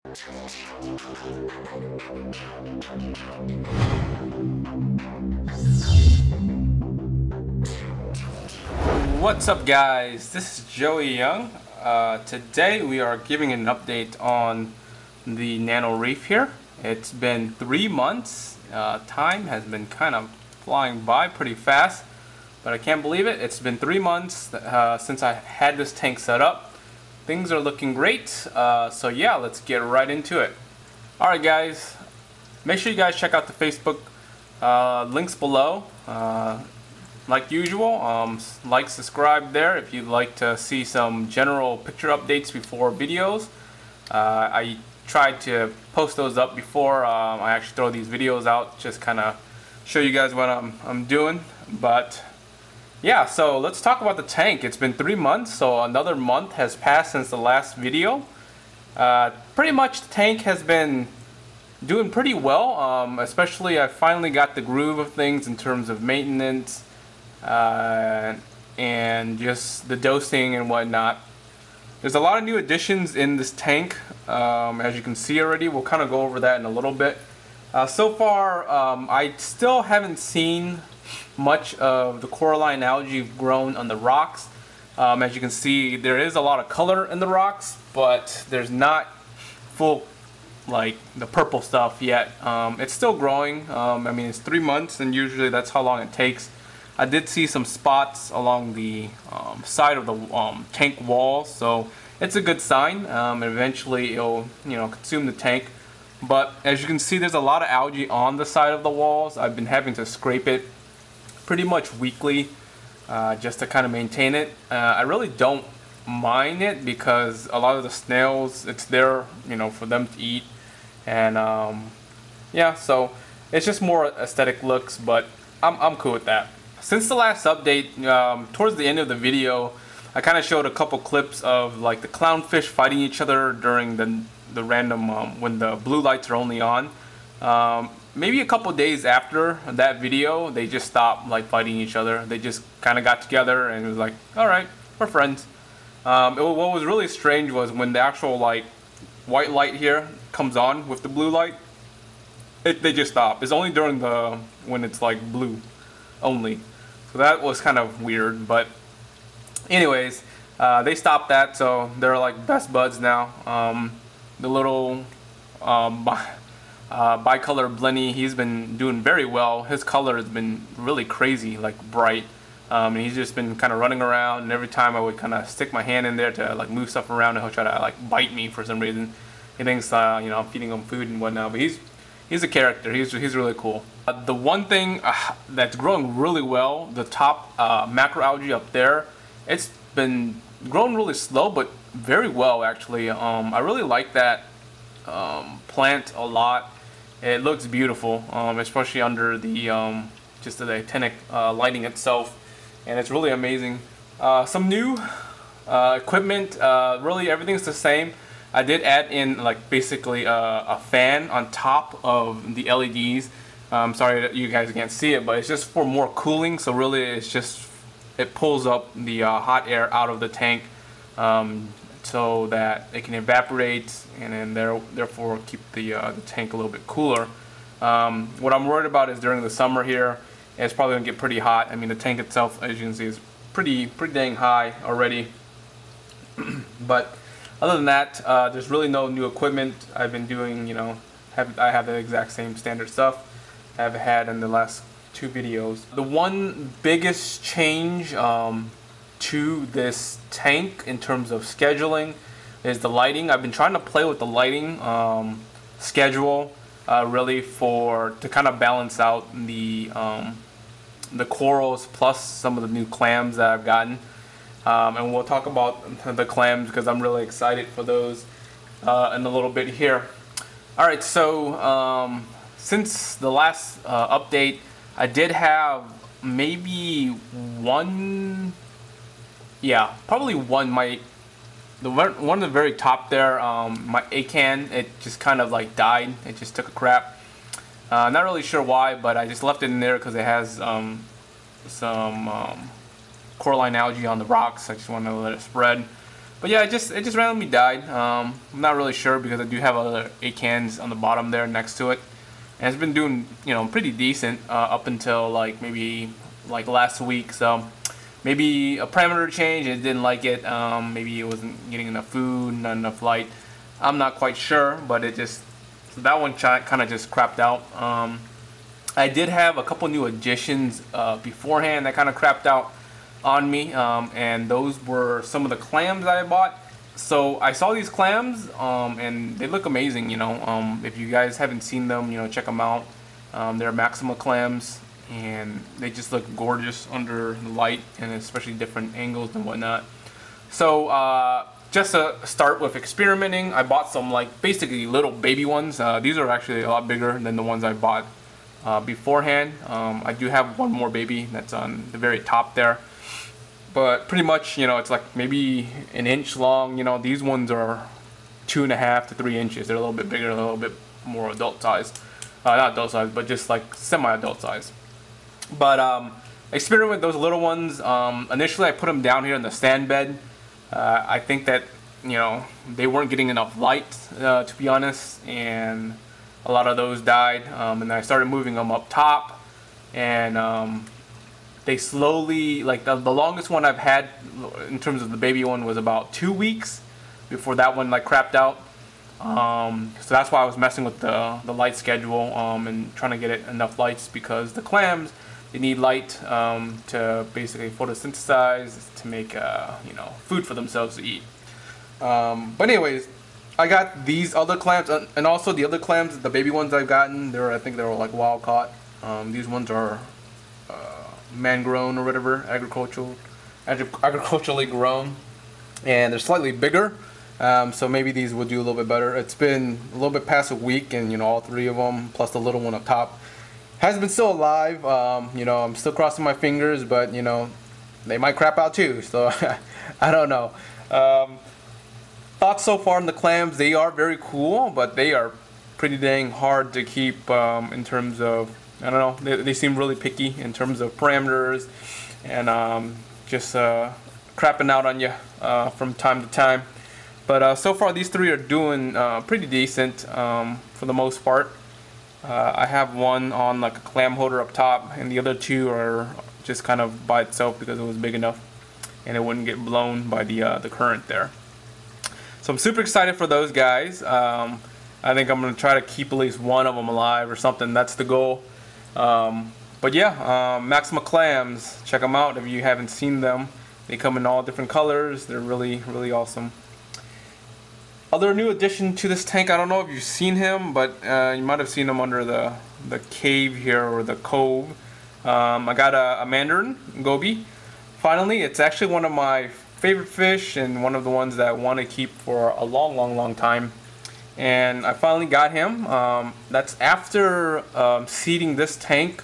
What's up, guys? This is Joey Young. Today we are giving an update on the Nano Reef here. It's been 3 months. Time has been kind of flying by pretty fast, but I can't believe it. It's been 3 months since I had this tank set up. Things are looking great, so yeah, let's get right into it. Alright guys, make sure you guys check out the Facebook links below. Like usual, like, subscribe there if you'd like to see some general picture updates before videos. I tried to post those up before I actually throw these videos out, just kind of show you guys what I'm doing. But yeah, so let's talk about the tank. It's been 3 months, so another month has passed since the last video. Pretty much the tank has been doing pretty well, especially I finally got the groove of things in terms of maintenance and just the dosing and whatnot. There's a lot of new additions in this tank, as you can see already. We'll kind of go over that in a little bit. So far, I still haven't seen much of the coralline algae grown on the rocks. As you can see, there is a lot of color in the rocks, but there's not full, like, the purple stuff yet. It's still growing. I mean, it's 3 months, and usually that's how long it takes. I did see some spots along the side of the tank wall, so it's a good sign. Eventually it'll, consume the tank. But as you can see, there's a lot of algae on the side of the walls. I've been having to scrape it pretty much weekly just to kind of maintain it. I really don't mind it because a lot of the snails, it's there, for them to eat. And yeah, so it's just more aesthetic looks, but I'm cool with that. Since the last update, towards the end of the video, I kind of showed a couple clips of like the clownfish fighting each other during the random when the blue lights are only on. Maybe a couple days after that video, they just stopped like fighting each other. They just kind of got together and it was like, all right, we're friends. What was really strange was when the actual like white light here comes on with the blue light, they just stop. It's only during when it's like blue only. So that was kind of weird, but anyways, they stopped that, so they're like best buds now. The little bicolor blenny, he's been doing very well. His color has been really crazy, like bright. And he's just been kind of running around, and every time I would kind of stick my hand in there to like move stuff around, and he'll try to like bite me for some reason. He thinks I'm feeding him food and whatnot, but he's a character. He's really cool. The one thing that's growing really well, the top macroalgae up there, it's been growing really slow but very well actually. I really like that plant a lot. It looks beautiful, especially under the just the actinic lighting itself, and it's really amazing. Some new equipment, really everything's the same. I did add in like basically a fan on top of the LEDs. I'm sorry that you guys can't see it, but it's just for more cooling. So really it pulls up the hot air out of the tank so that it can evaporate and then therefore keep the tank a little bit cooler. What I'm worried about is during the summer here, it's probably gonna get pretty hot. I mean, the tank itself, as you can see, is pretty dang high already. But other than that, there's really no new equipment. I've been doing, I have the exact same standard stuff I've had in the last 2 videos. The one biggest change to this tank in terms of scheduling is the lighting. I've been trying to play with the lighting schedule really to kind of balance out the corals plus some of the new clams that I've gotten. And we'll talk about the clams because I'm really excited for those in a little bit here. Alright, so since the last update, I did have maybe one, probably one. One of the very top there, my acan, it just kind of like died. It just took a crap. Not really sure why, but I just left it in there because it has some coralline algae on the rocks. I just wanted to let it spread. But yeah, it just randomly died. I'm not really sure because I do have other 8 cans on the bottom there next to it, and it's been doing, you know, pretty decent up until like maybe like last week. So maybe a parameter change, it didn't like it. Maybe it wasn't getting enough food, not enough light. I'm not quite sure, but it just, so that one kind of just crapped out. I did have a couple new additions beforehand that kind of crapped out on me, and those were some of the clams that I bought. So I saw these clams, and they look amazing, you know. If you guys haven't seen them, you know, check them out. They're Maxima clams, and they just look gorgeous under the light, and especially different angles and whatnot. So just to start with experimenting, I bought some like basically little baby ones. These are actually a lot bigger than the ones I bought beforehand. I do have one more baby that's on the very top there, but pretty much, you know, it's like maybe an inch long. You know, these ones are 2.5 to 3 inches. They're a little bit bigger, a little bit more adult size. Not adult size, but just like semi-adult size. But experiment with those little ones. Initially I put them down here in the stand bed. I think that, you know, they weren't getting enough light, to be honest, and a lot of those died. And I started moving them up top, and they slowly, like the longest one I've had in terms of the baby one was about 2 weeks before that one like crapped out. So that's why I was messing with the light schedule, and trying to get it enough lights, because the clams, they need light to basically photosynthesize, to make you know, food for themselves to eat. But anyways, I got these other clams, and also the other clams, the baby ones I've gotten, I think they were like wild caught. These ones are man grown or whatever, agriculturally grown, and they're slightly bigger. So maybe these will do a little bit better. It's been a little bit past a week, and you know, all 3 of them plus the little one up top has been still alive. You know, I'm still crossing my fingers, but you know, they might crap out too, so I don't know. Thoughts so far on the clams, they are very cool, but they are pretty dang hard to keep in terms of, I don't know, they seem really picky in terms of parameters, and just crapping out on you from time to time. But so far these 3 are doing pretty decent for the most part. I have one on like a clam holder up top, and the other 2 are just kind of by itself because it was big enough and it wouldn't get blown by the current there. So I'm super excited for those guys. I think I'm going to try to keep at least one of them alive or something. That's the goal. But yeah, Maxima clams, check them out if you haven't seen them. They come in all different colors. They're really, really awesome. Other new addition to this tank, I don't know if you've seen him, but you might have seen him under the cave here, or the cove. I got a Mandarin Goby. Finally, it's actually one of my favorite fish, and one of the ones that I want to keep for a long time. And I finally got him. That's after seeding this tank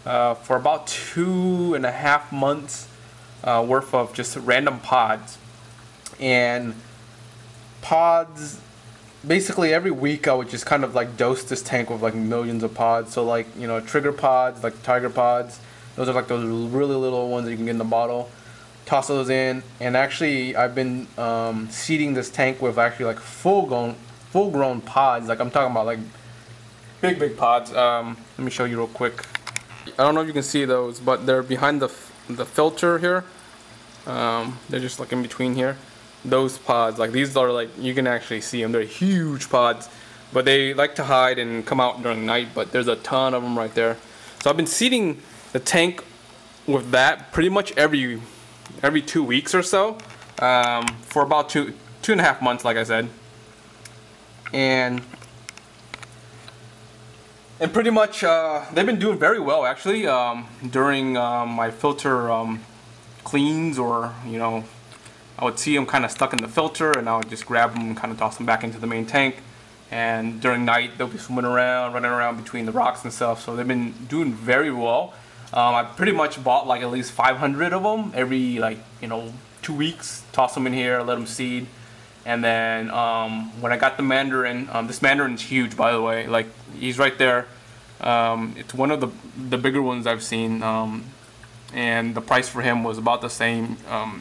for about 2.5 months worth of just random pods. And pods, basically every week I would just kind of like dose this tank with like millions of pods. So like, you know, trigger pods, like tiger pods, those are like those really little ones that you can get in the bottle. Toss those in, and actually I've been seeding this tank with actually like full grown pods. Like I'm talking about like big pods. Let me show you real quick. I don't know if you can see those, but they're behind the filter here. They're just like in between here. Those pods, like these are like, you can actually see them. They're huge pods, but they like to hide and come out during the night, but there's a ton of them right there. So I've been seeding the tank with that pretty much every 2 weeks or so, for about 2.5 months, like I said. And pretty much they've been doing very well actually during my filter cleans, or you know, I would see them kind of stuck in the filter, and I would just grab them and kind of toss them back into the main tank. And during night, they'll be swimming around, running around between the rocks and stuff. So they've been doing very well. I pretty much bought like at least 500 of them every, like, you know, 2 weeks. Toss them in here, let them seed. And then when I got the Mandarin, this Mandarin's huge, by the way. Like, he's right there. It's one of the bigger ones I've seen. And the price for him was about the same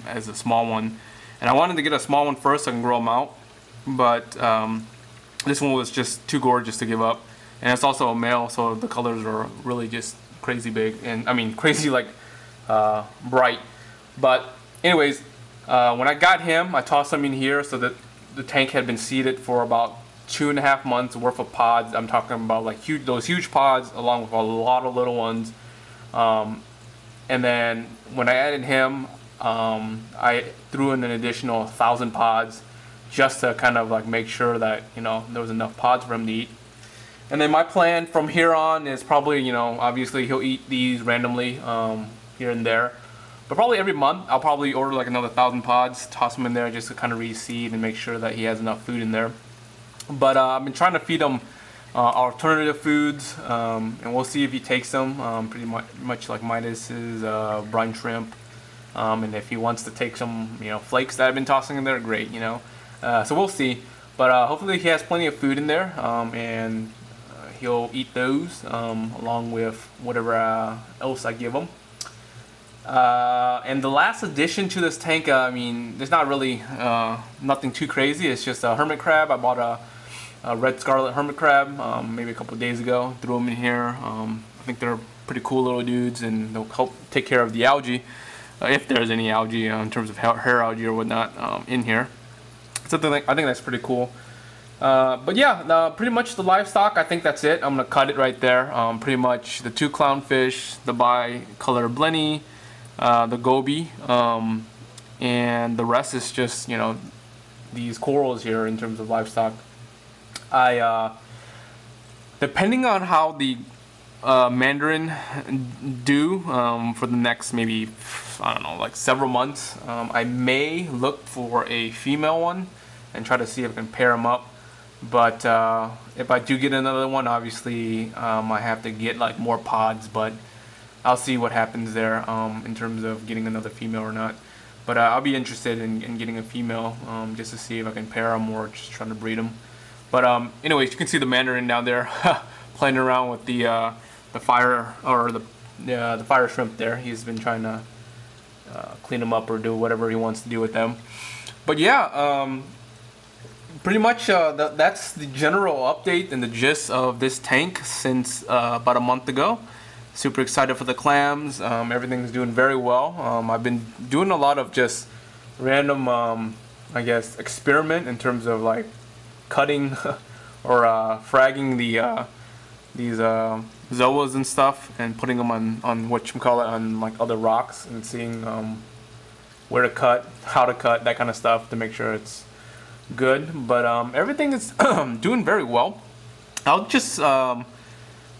as the small one. And I wanted to get a small one first so I can grow them out, but this one was just too gorgeous to give up. And it's also a male, so the colors are really just crazy big, and I mean crazy like bright. But anyways, when I got him, I tossed him in here so that the tank had been seeded for about 2.5 months worth of pods. I'm talking about like those huge pods along with a lot of little ones. And then when I added him, I threw in an additional 1,000 pods just to kind of like make sure that, you know, there was enough pods for him to eat. And then my plan from here on is probably, you know, obviously he'll eat these randomly here and there. But probably every month I'll probably order like another 1,000 pods, toss them in there just to kind of reseed and make sure that he has enough food in there. But I've been trying to feed him alternative foods, and we'll see if he takes them. Pretty much like Midas's brine shrimp. And if he wants to take some, you know, flakes that I've been tossing in there, great, you know. So we'll see. But hopefully he has plenty of food in there, and he'll eat those along with whatever else I give him. And the last addition to this tank, I mean, there's not really nothing too crazy. It's just a hermit crab. I bought a red scarlet hermit crab maybe a couple of days ago. Threw them in here. I think they're pretty cool little dudes, and they'll help take care of the algae, if there's any algae in terms of hair algae or whatnot in here. So I think that's pretty cool. But yeah, pretty much the livestock, I think that's it. I'm gonna cut it right there. Pretty much the 2 clownfish, the bicolor blenny, the goby, and the rest is just, you know, these corals here in terms of livestock. Depending on how the Mandarin do for the next maybe, I don't know, like several months, I may look for a female one and try to see if I can pair them up. But if I do get another one, obviously I have to get like more pods, but I'll see what happens there in terms of getting another female or not. But I'll be interested in getting a female just to see if I can pair them or just trying to breed them. But anyways, you can see the Mandarin down there playing around with the fire, or the fire shrimp there. He's been trying to clean them up or do whatever he wants to do with them. But yeah, pretty much that's the general update and the gist of this tank since about a month ago. Super excited for the clams. Everything's doing very well. I've been doing a lot of just random, I guess, experiment in terms of like cutting or fragging these zoas and stuff, and putting them on whatchamacallit, on like other rocks, and seeing where to cut, how to cut, that kind of stuff to make sure it's good. But everything is doing very well. I'll just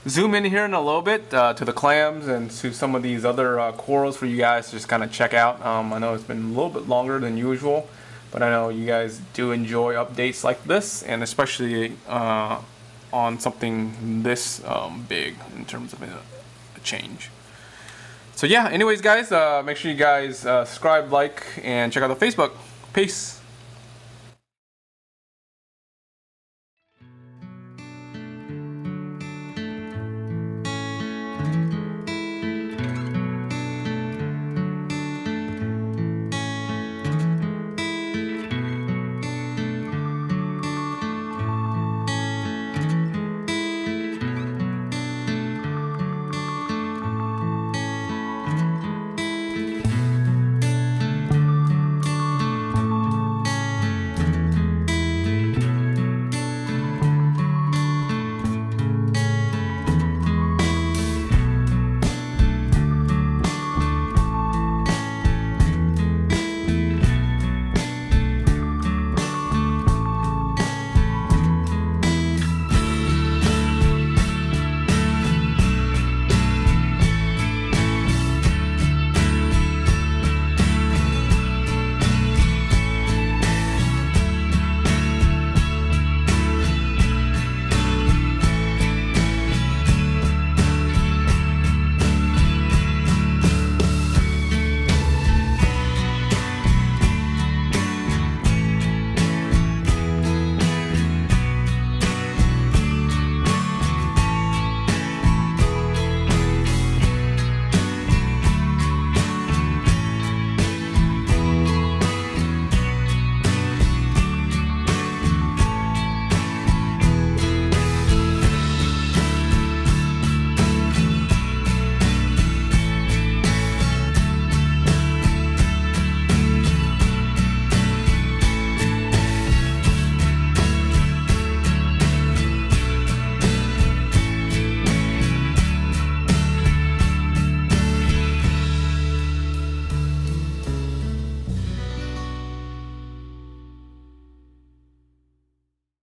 zoom in here in a little bit to the clams and to some of these other corals for you guys to just kind of check out. I know it's been a little bit longer than usual, but I know you guys do enjoy updates like this, and especially on something this big in terms of a change. So yeah, anyways guys, make sure you guys subscribe, like, and check out the Facebook. Peace.